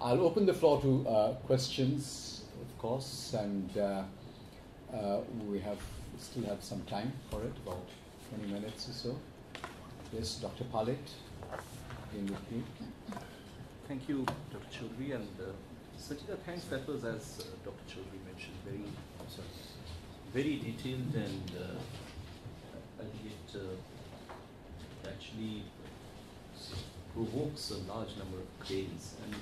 I'll open the floor to questions, of course, and we still have some time for it, about 20 minutes or so. Yes, Dr. Palit, begin with you. Thank you, Dr. Chaudhary, and Sachita, thanks. That was, as Dr. Chaudhary mentioned, very detailed, and I think it actually provokes a large number of queries. And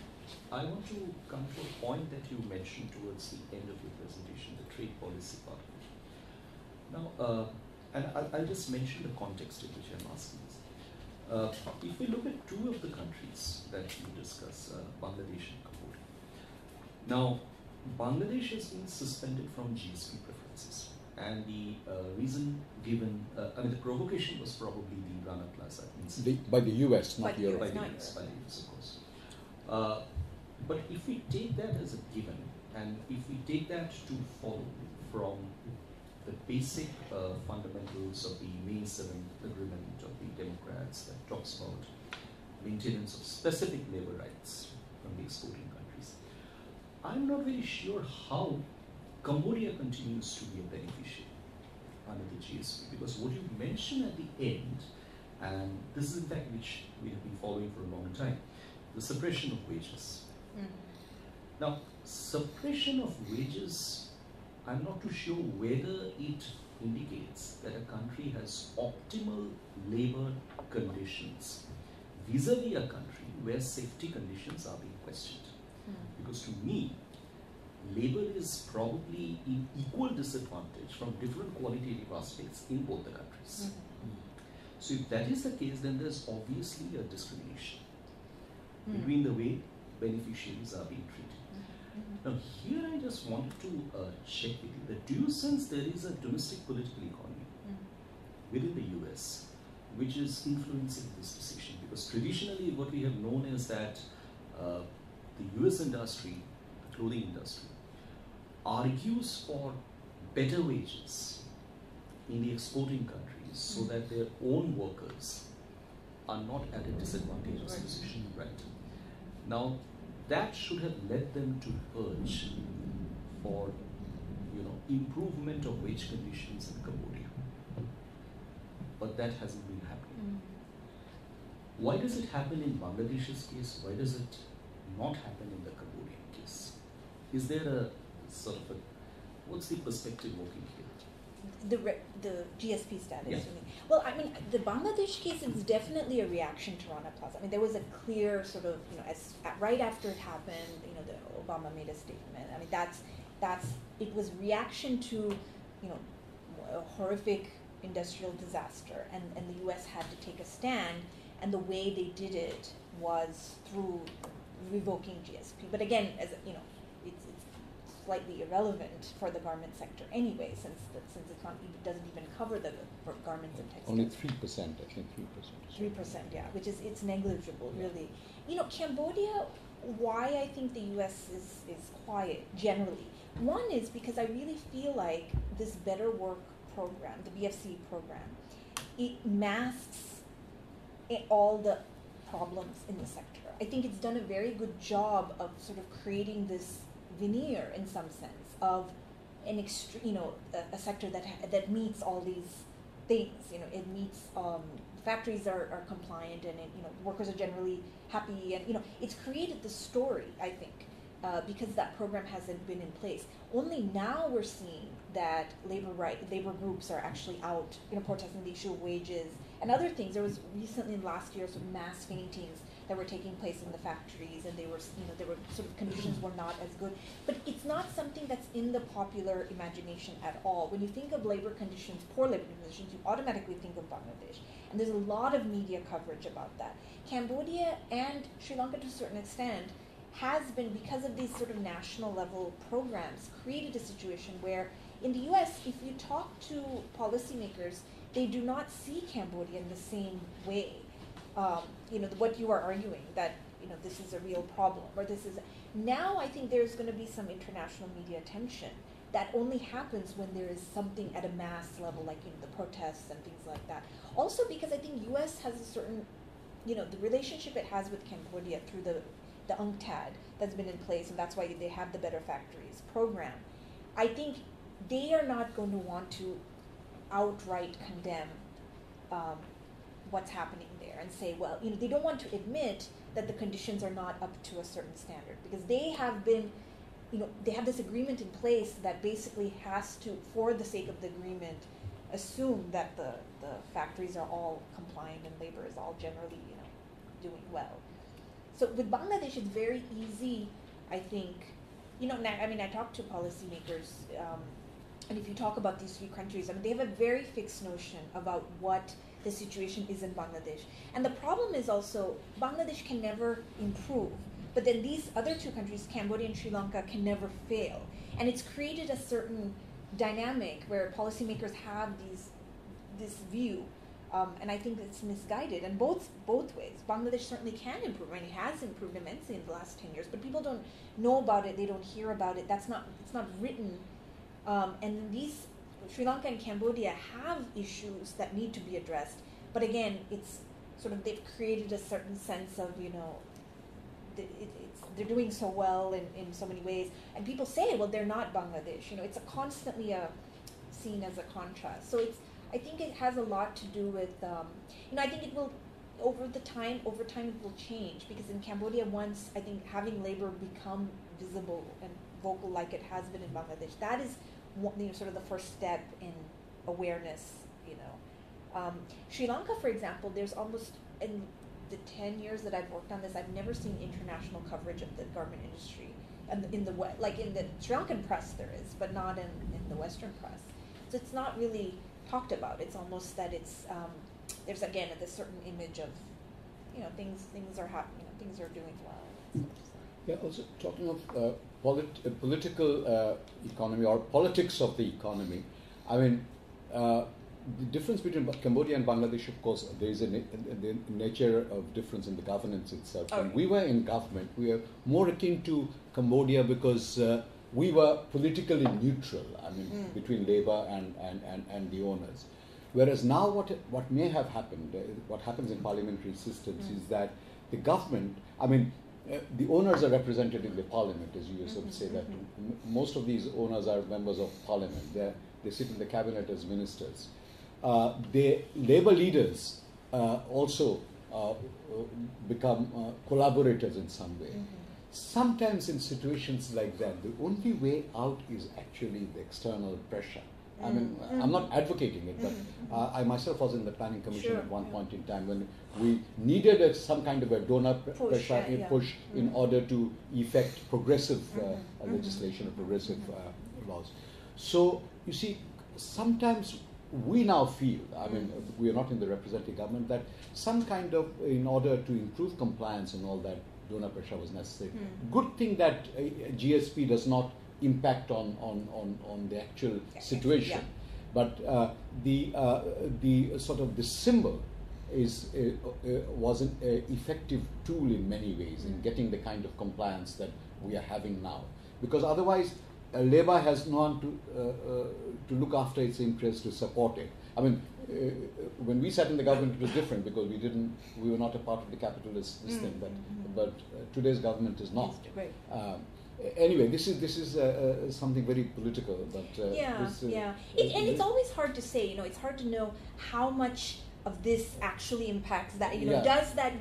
I want to come to a point that you mentioned towards the end of your presentation, the trade policy part of it. Now, and I'll just mention the context in which I'm asking this. If we look at two of the countries that you discuss, Bangladesh and Cambodia. Now, Bangladesh has been suspended from GSP preferences, and the reason given, the provocation was probably the Rana Plaza incident. By the US, not Europe. By the US, of course. But if we take that as a given, and if we take that to follow from the basic fundamentals of the May 7th agreement of the Democrats that talks about maintenance of specific labor rights from the exporting countries, I'm not very sure how Cambodia continues to be a beneficiary under the GSP, because what you mentioned at the end, and this is in fact which we have been following for a long time, the suppression of wages. Now, suppression of wages, I'm not too sure whether it indicates that a country has optimal labor conditions vis-a-vis a country where safety conditions are being questioned. Because to me, labor is probably in equal disadvantage from different qualitative aspects in both the countries. So if that is the case, then there's obviously a discrimination between the way beneficiaries are being treated. Now here I just wanted to check with you that do you sense there is a domestic political economy within the US which is influencing this decision? Because traditionally what we have known is that the US industry, the clothing industry, argues for better wages in the exporting countries so that their own workers are not at a disadvantageous position, right? Now, that should have led them to urge for, improvement of wage conditions in Cambodia. But that hasn't been happening. Why does it happen in Bangladesh's case? Why does it not happen in the Cambodian case? Is there a sort of what's the perspective working here? The GSP status. Yeah. Well, I mean, the Bangladesh case is definitely a reaction to Rana Plaza. I mean, there was a clear sort of, right after it happened, the Obama made a statement. I mean, it was reaction to, a horrific industrial disaster, and the U.S. had to take a stand, and the way they did it was through revoking GSP. But again, as it's slightly irrelevant for the garment sector anyway, since it doesn't even cover the garments and textiles. Only 3%, I think 3%. 3%, yeah, which is it's negligible, really. Cambodia, why I think the U.S. is quiet generally. One is because I really feel like this Better Work program, the BFC program, it masks all the problems in the sector. I think it's done a very good job of sort of creating this veneer in some sense of an a sector that meets all these things. It meets factories are compliant, and workers are generally happy, and it's created the story, I think, because that program hasn't been in place. Only now we're seeing that labor groups are actually out protesting the issue of wages and other things. There was recently last year some mass faintings that were taking place in the factories, and they were sort of conditions were not as good. But it's not something that's in the popular imagination at all. When you think of labor conditions, poor labor conditions, you automatically think of Bangladesh. And there's a lot of media coverage about that. Cambodia and Sri Lanka, to a certain extent, has been, because of these sort of national level programs, created a situation where in the US, if you talk to policymakers, they do not see Cambodia in the same way. What you are arguing, that this is a real problem, or this is now. I think there's going to be some international media attention. That only happens when there is something at a mass level, like the protests and things like that. Also, because I think U.S. has a certain, the relationship it has with Cambodia through the the UNCTAD that's been in place, and that's why they have the Better Factories program. I think they are not going to want to outright condemn what's happening there and say, well, they don't want to admit that the conditions are not up to a certain standard, because they have been, they have this agreement in place that basically has to, for the sake of the agreement, assume that the factories are all compliant and labor is all generally, doing well. So with Bangladesh, it's very easy, I think, I talk to policymakers, and if you talk about these three countries, they have a very fixed notion about what the situation is in Bangladesh. And the problem is also, Bangladesh can never improve, but then these other two countries, Cambodia and Sri Lanka, can never fail. And it's created a certain dynamic where policymakers have this view, and I think it's misguided, and both ways. Bangladesh certainly can improve, and it has improved immensely in the last 10 years, but people don't know about it, they don't hear about it, it's not written. And these, Sri Lanka and Cambodia have issues that need to be addressed, but again, it's sort of, they've created a certain sense of, they're doing so well in so many ways, and people say, well, they're not Bangladesh. It's constantly seen as a contrast. So I think it has a lot to do with, I think it will, over time it will change, because in Cambodia, once I think having labor become visible and vocal like it has been in Bangladesh, that is sort of the first step in awareness. Sri Lanka, for example, there's almost, in the 10 years that I've worked on this, I've never seen international coverage of the garment industry. And in the Sri Lankan press there is, but not in the Western press. So it's not really talked about. It's almost that it's there's again this certain image of things are happening, things are doing well. Yeah. Also talking of political economy or politics of the economy, the difference between Cambodia and Bangladesh, of course, there is the nature of difference in the governance itself. Okay. When we were in government, we were more akin to Cambodia because we were politically neutral, between labor and the owners. Whereas now what may have happened, what happens in parliamentary systems is that the government, the owners are represented in the parliament, as you sort of say that most of these owners are members of parliament. They sit in the cabinet as ministers. The labor leaders also become collaborators in some way. Sometimes in situations like that, the only way out is actually the external pressure. I'm not advocating it, but I myself was in the Planning Commission at one point in time when we needed some kind of a donor push in order to effect progressive legislation or progressive laws. So, you see, sometimes we now feel, we are not in the representative government, that some kind of, in order to improve compliance and all that, donor pressure was necessary. Good thing that GSP does not impact on the actual situation, but the sort of the symbol was an effective tool in many ways in getting the kind of compliance that we are having now, because otherwise labor has no one to look after its interests, to support it. When we sat in the government, it was different because we were not a part of the capitalist thing, but today's government is not. Anyway, this is something very political, but and it's always hard to say. It's hard to know how much of this actually impacts that. Does that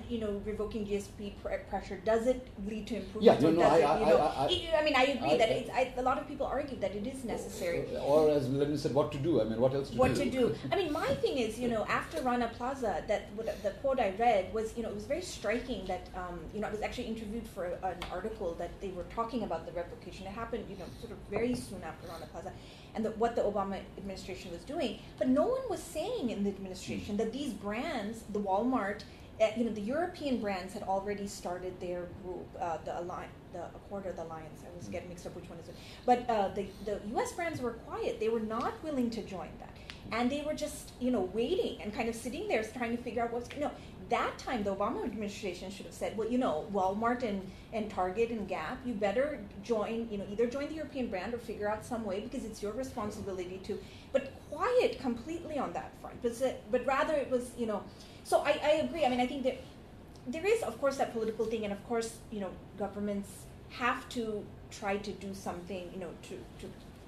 revoking GSP pressure, does it lead to improvements? I agree that a lot of people argue that it is necessary. Or as Lenin said, what to do? What else to do? What to do? My thing is, after Rana Plaza, the quote I read was, it was very striking that, I was actually interviewed for an article that they were talking about the revocation. It happened, sort of very soon after Rana Plaza, and what the Obama administration was doing. But no one was saying in the administration that these brands, the Walmart, the European brands had already started their group, the Accord or the Alliance. I was getting mixed up which one is it. But the U.S. brands were quiet. They were not willing to join that. And they were just, waiting and kind of sitting there trying to figure out what's going on. That time, the Obama administration should have said, well, Walmart and Target and Gap, you better join, either join the European brand or figure out some way, because it's your responsibility to, but quiet completely on that front. But rather it was, so I agree. I think that there is, of course, that political thing, and of course, governments have to try to do something, to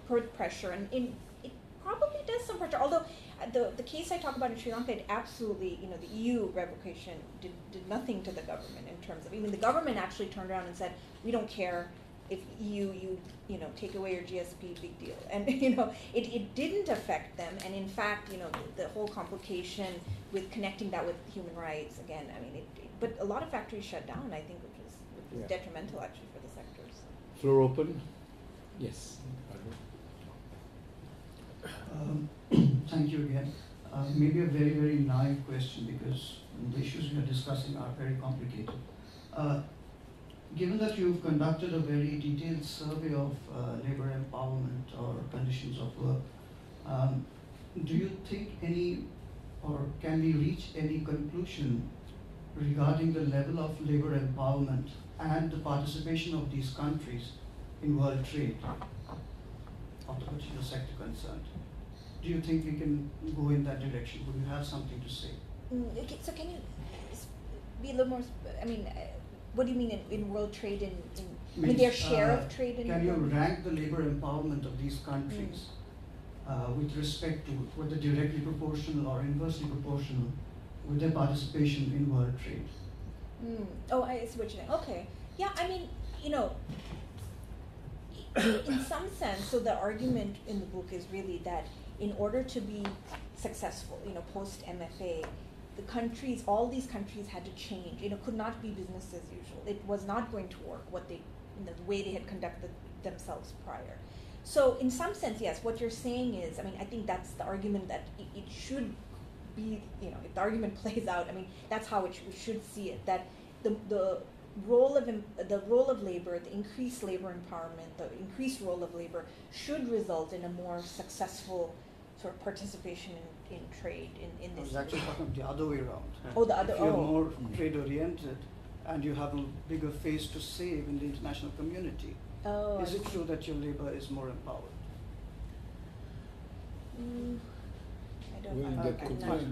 put pressure, and it probably does some pressure. Although the case I talk about in Sri Lanka, it absolutely, the EU revocation did nothing to the government in terms of, the government actually turned around and said, we don't care if EU, you take away your GSP, big deal. And, it didn't affect them. And in fact, the whole complication with connecting that with human rights, again, but a lot of factories shut down, I think, which was detrimental actually for the sectors. Floor open. Yes. Thank you again. Maybe a very, very naive question, because the issues we are discussing are very complicated. Given that you've conducted a very detailed survey of labor empowerment or conditions of work, do you think can we reach any conclusion regarding the level of labor empowerment and the participation of these countries in world trade of the particular sector concerned? Do you think we can go in that direction? Would you have something to say? Okay, so can you be a little more, what do you mean in world trade, their share of trade in? Can you rank the labor empowerment of these countries with respect to whether directly proportional or inversely proportional with their participation in world trade? Oh, I see what you're saying. Okay. Yeah, in some sense, so the argument in the book is really that in order to be successful, post-MFA, all these countries had to change. Could not be business as usual. It was not going to work the way they had conducted themselves prior. So in some sense, yes, what you're saying is, I think that's the argument that it should be, if the argument plays out, that's how we should see it, that the role of labor, the increased labor empowerment, the increased role of labor should result in a more successful sort of participation in trade in this. I was actually talking the other way around. If you're more trade oriented and you have a bigger face to save in the international community, is it true that your labor is more empowered?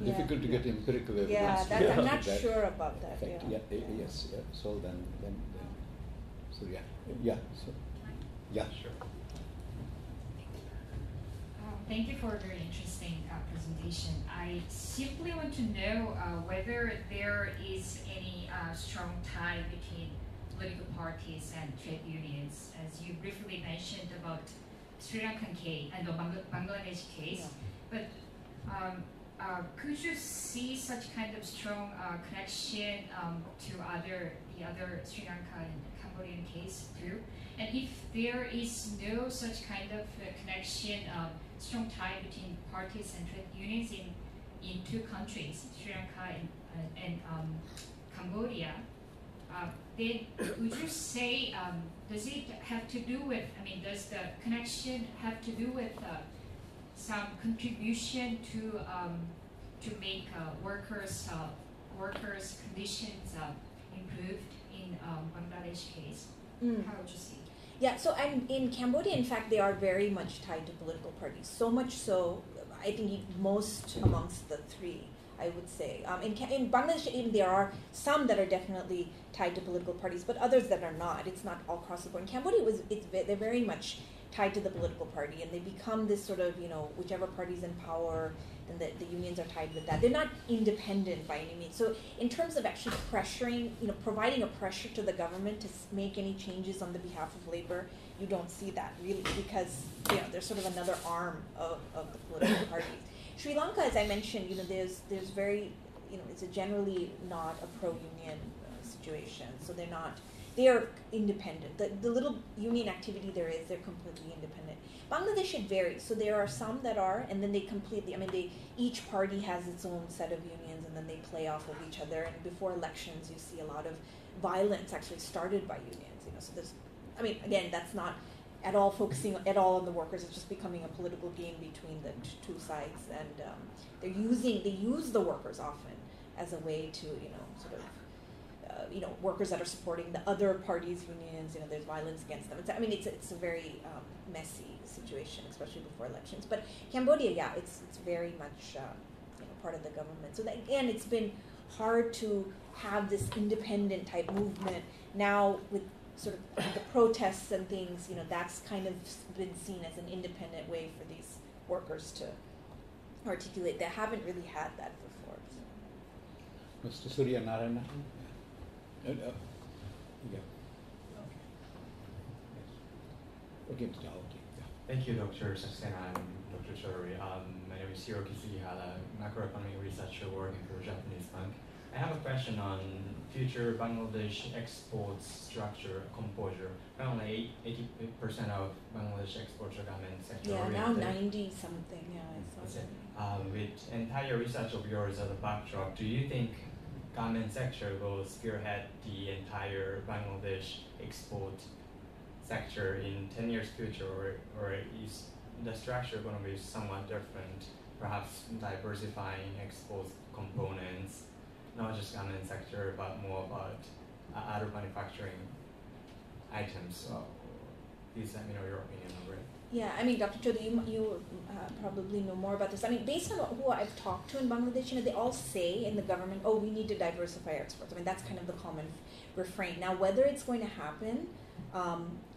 Difficult to get empirical evidence. Yeah, I'm not sure about that. Yes. So then. So sure. Thank you for a very interesting presentation. I simply want to know whether there is any strong tie between political parties and trade unions, as you briefly mentioned about Sri Lankan case and the Bangladesh case. But could you see such kind of strong connection to the other Sri Lanka and Cambodian case too? And if there is no such kind of connection, strong tie between parties and trade unions in two countries, Sri Lanka and Cambodia, then would you say, does it have to do with, does the connection have to do with some contribution to make workers' conditions improved in Bangladesh case? How would you see? Yeah, so in Cambodia, in fact, they are very much tied to political parties. So much so, I think most amongst the three, I would say. In Bangladesh, even there are some that are definitely tied to political parties, but others that are not. It's not all across the board. In Cambodia, they're very much tied to the political party, and they become this sort of, whichever party's in power, and the unions are tied with that. They're not independent by any means. So in terms of actually pressuring, providing a pressure to the government to make any changes on the behalf of labor, you don't see that really, because they're sort of another arm of the political parties. Sri Lanka, as I mentioned, there's very, it's a generally not a pro-union situation. So they are independent. The little union activity there is, they're completely independent. Bangladesh, it varies. So there are some that are, and then they completely, each party has its own set of unions, and then they play off of each other. And before elections, you see a lot of violence actually started by unions. So there's, again, that's not at all focusing at all on the workers. It's just becoming a political game between the two sides, and they use the workers often as a way to, sort of, workers that are supporting the other parties' unions. There's violence against them. It's a very messy situation, especially before elections. But Cambodia, it's very much part of the government. So that, again, it's been hard to have this independent type movement. Now with sort of the protests and things, that's kind of been seen as an independent way for these workers to articulate. They haven't really had that before. So. Mr. Surya Narayana? Yeah. Okay, Mr. Alti. Thank you, Dr. Saxena and Dr. Chaudhary. My name is Hiroki Sugihara, macroeconomic researcher working for Japanese Bank. I have a question on future Bangladesh exports structure composure. Currently, 80% of Bangladesh exports are garment sector oriented. Yeah, now 90 something. Yeah, I saw that. With entire research of yours as a backdrop, do you think garment sector will spearhead the entire Bangladesh export sector in 10 years future, or is the structure going to be somewhat different, perhaps diversifying export components, not just garment sector, but more about other manufacturing items? Please let me know your opinion on it. Yeah, I mean, Dr. Chaudhary, you probably know more about this. I mean, based on who I've talked to in Bangladesh, they all say in the government, we need to diversify our exports. I mean, that's kind of the common refrain. Now, whether it's going to happen,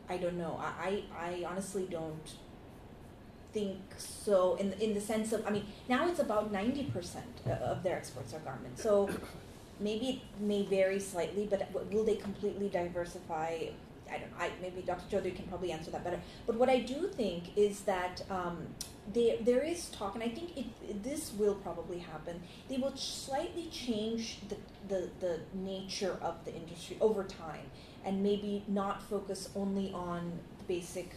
I don't know. I honestly don't think so in the sense of, I mean, now it's about 90% of their exports are garments. So maybe it may vary slightly, but will they completely diversify? I don't know. Maybe Dr. Chaudhary can probably answer that better. But what I do think is that there is talk, and I think this will probably happen. They will slightly change the nature of the industry over time, and maybe not focus only on the basic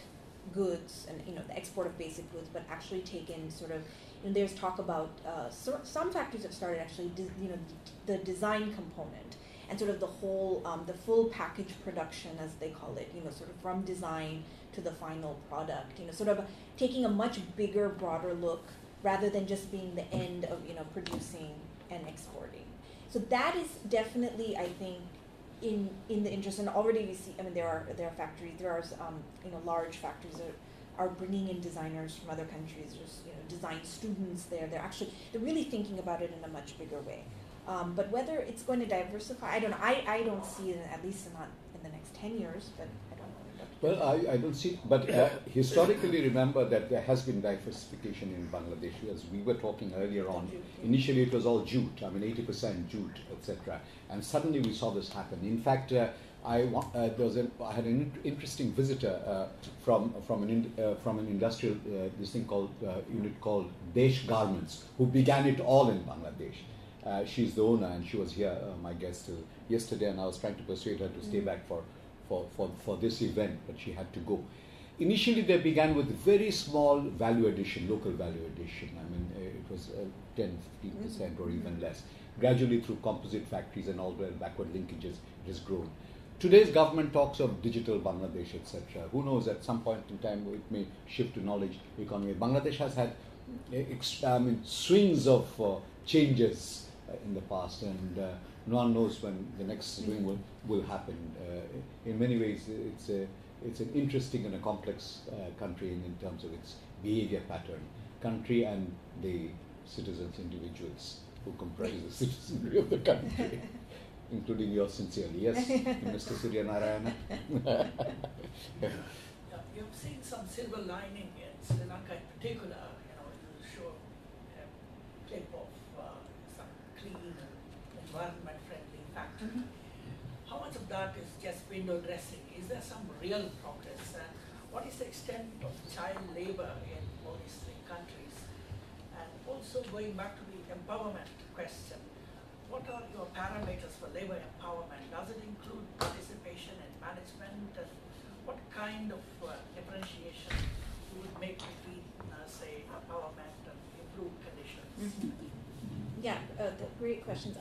goods and the export of basic goods, but actually take in sort of. There's talk about some factories have started actually, the design component. And sort of the whole, the full package production, as they call it, sort of from design to the final product, sort of taking a much bigger, broader look rather than just being the end of, producing and exporting. So that is definitely, I think, in the interest. And already we see, I mean, there are factories, there are, large factories that are bringing in designers from other countries. There's, design students there. They're really thinking about it in a much bigger way. But whether it's going to diversify, I don't know. I don't see it, at least not in the next 10 years, but I don't know. Well, I don't see, but historically remember that there has been diversification in Bangladesh. As we were talking earlier on, initially it was all jute, 80% jute, etc. And suddenly we saw this happen. In fact, I had an interesting visitor from an industrial this thing called unit called Desh Garments, who began it all in Bangladesh. She's the owner, and she was here, my guest, yesterday, and I was trying to persuade her to stay back for this event, but she had to go. Initially, they began with very small value addition, local value addition. I mean, it was 10, 15% or even less. Gradually, through composite factories and all the backward linkages, it has grown. Today's government talks of digital Bangladesh, etc. Who knows, at some point in time, it may shift to knowledge economy. Bangladesh has had swings of changes in the past, and no one knows when the next swing will happen. In many ways, it's an interesting and a complex country in terms of its behavior pattern. Country and the citizens, individuals who comprise the citizenry of the country, including yours sincerely. Yes, Mr. Surya Narayana. Yeah, you've seen some silver lining in Sri Lanka in particular. You show a clip of some clean and environment-friendly factory. How much of that is just window dressing? Is there some real progress? And what is the extent of child labor in all these three countries? And also going back to the empowerment question, what are your parameters for labor empowerment? Does it include participation in management? And what kind of differentiation you would make between, say, empowerment and improved conditions? Mm-hmm. Yeah, great questions.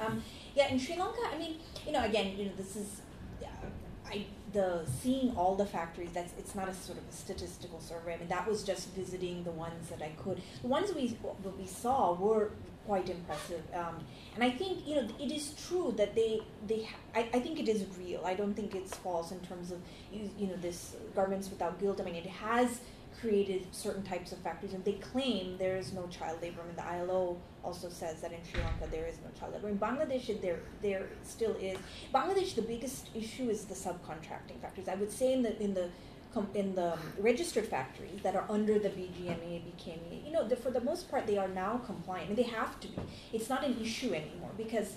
In Sri Lanka, I mean, again, this is, seeing all the factories, it's not a sort of a statistical survey. I mean, that was just visiting the ones that I could. The ones we saw were quite impressive. And I think, it is true that I think it is real. I don't think it's false in terms of, this garments without guilt. I mean, it has created certain types of factories, and they claim there is no child labor. I mean, the ILO also says that in Sri Lanka there is no child labor. In Bangladesh, there still is. Bangladesh, the biggest issue is the subcontracting factories. I would say in the registered factories that are under the BGMA, BKMA, for the most part, they are now compliant. I mean, they have to be. It's not an issue anymore because,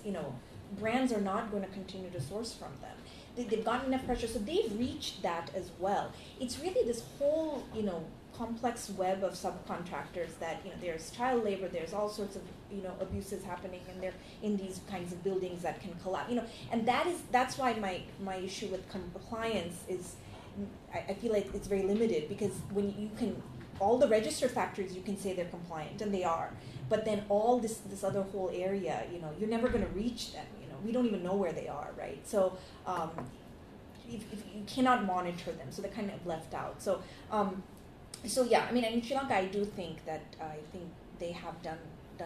brands are not going to continue to source from them. They've gotten enough pressure, so they've reached that as well. It's really this whole, complex web of subcontractors that, there's child labor, there's all sorts of, abuses happening, and they're in these kinds of buildings that can collapse, and that's why my issue with compliance is, I feel like it's very limited, because when all the registered factories, you can say they're compliant, and they are, but then all this other whole area, you're never going to reach them, we don't even know where they are, right? So if you cannot monitor them, so they're kind of left out. So yeah, I mean, in Sri Lanka, I do think that they have done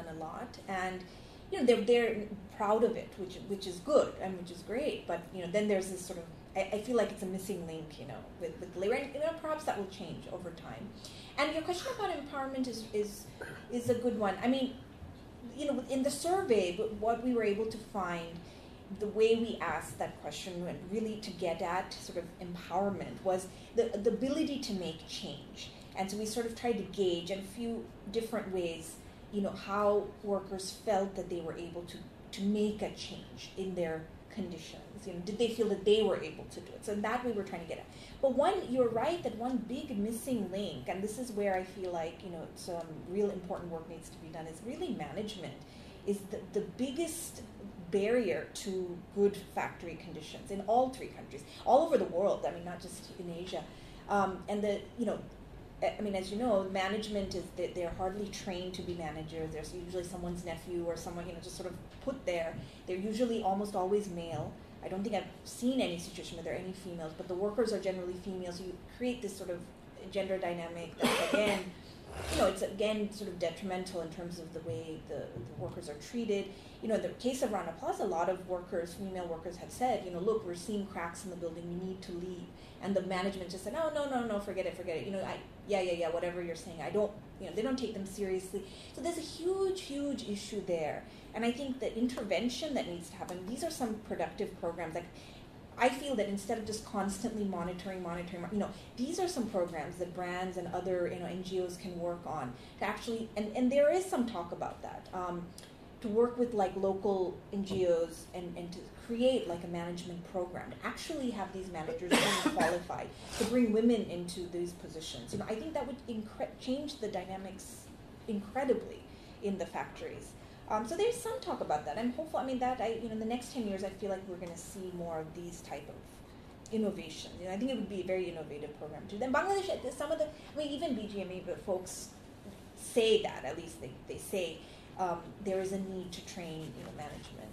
a lot, and they're proud of it, which is good and which is great. But then there's this sort of, I feel like it's a missing link, with labor, and perhaps that will change over time. And your question about empowerment is a good one. I mean, in the survey, what we were able to find, the way we asked that question, and really to get at sort of empowerment, was the ability to make change. And so we sort of tried to gauge in a few different ways, how workers felt that they were able to make a change in their conditions. Did they feel that they were able to do it? So that we were trying to get at. But you're right that one big missing link, and this is where I feel like, some real important work needs to be done, is really management is the biggest barrier to good factory conditions in all three countries, all over the world. I mean, not just in Asia. And as you know, management is they're hardly trained to be managers. There's usually someone's nephew or someone, just sort of put there. They're usually almost always male. I don't think I've seen any situation where there are any females, but the workers are generally females. So you create this sort of gender dynamic that, again, it's again sort of detrimental in terms of the way the workers are treated. In the case of Rana Plaza, a lot of female workers have said, look, we're seeing cracks in the building, we need to leave. And the management just said, no, forget it. Yeah, whatever you're saying. They don't take them seriously. So there's a huge issue there. And I think the intervention that needs to happen, these are some productive programs. Like, I feel that instead of just constantly monitoring, these are some programs that brands and other NGOs can work on to actually, and there is some talk about that, to work with like local NGOs and to create like a management program, to actually have these managers being qualified, to bring women into these positions. I think that would change the dynamics incredibly in the factories. So there's some talk about that. I'm hopeful. I mean, in the next 10 years, I feel like we're going to see more of these type of innovations. I think it would be a very innovative program too. Then Bangladesh, even BGMA folks say that. At least they say there is a need to train management.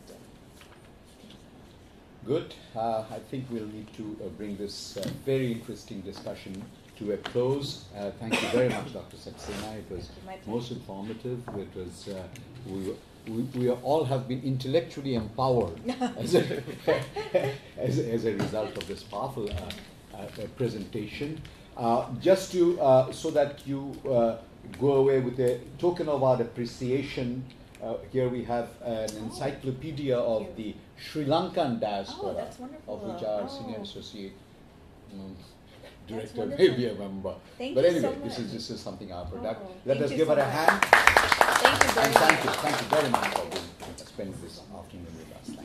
Good. I think we'll need to bring this very interesting discussion to a close. Thank you very much, Dr. Saxena. It was most informative. It was we all have been intellectually empowered as a result of this powerful presentation. Just to so that you go away with a token of our appreciation. Here we have an encyclopedia of the Sri Lankan diaspora, of which our senior associate director may be a member. But anyway, this is something our product. Let us give her a hand. Thank you very much. Thank you very much for spending this afternoon with us.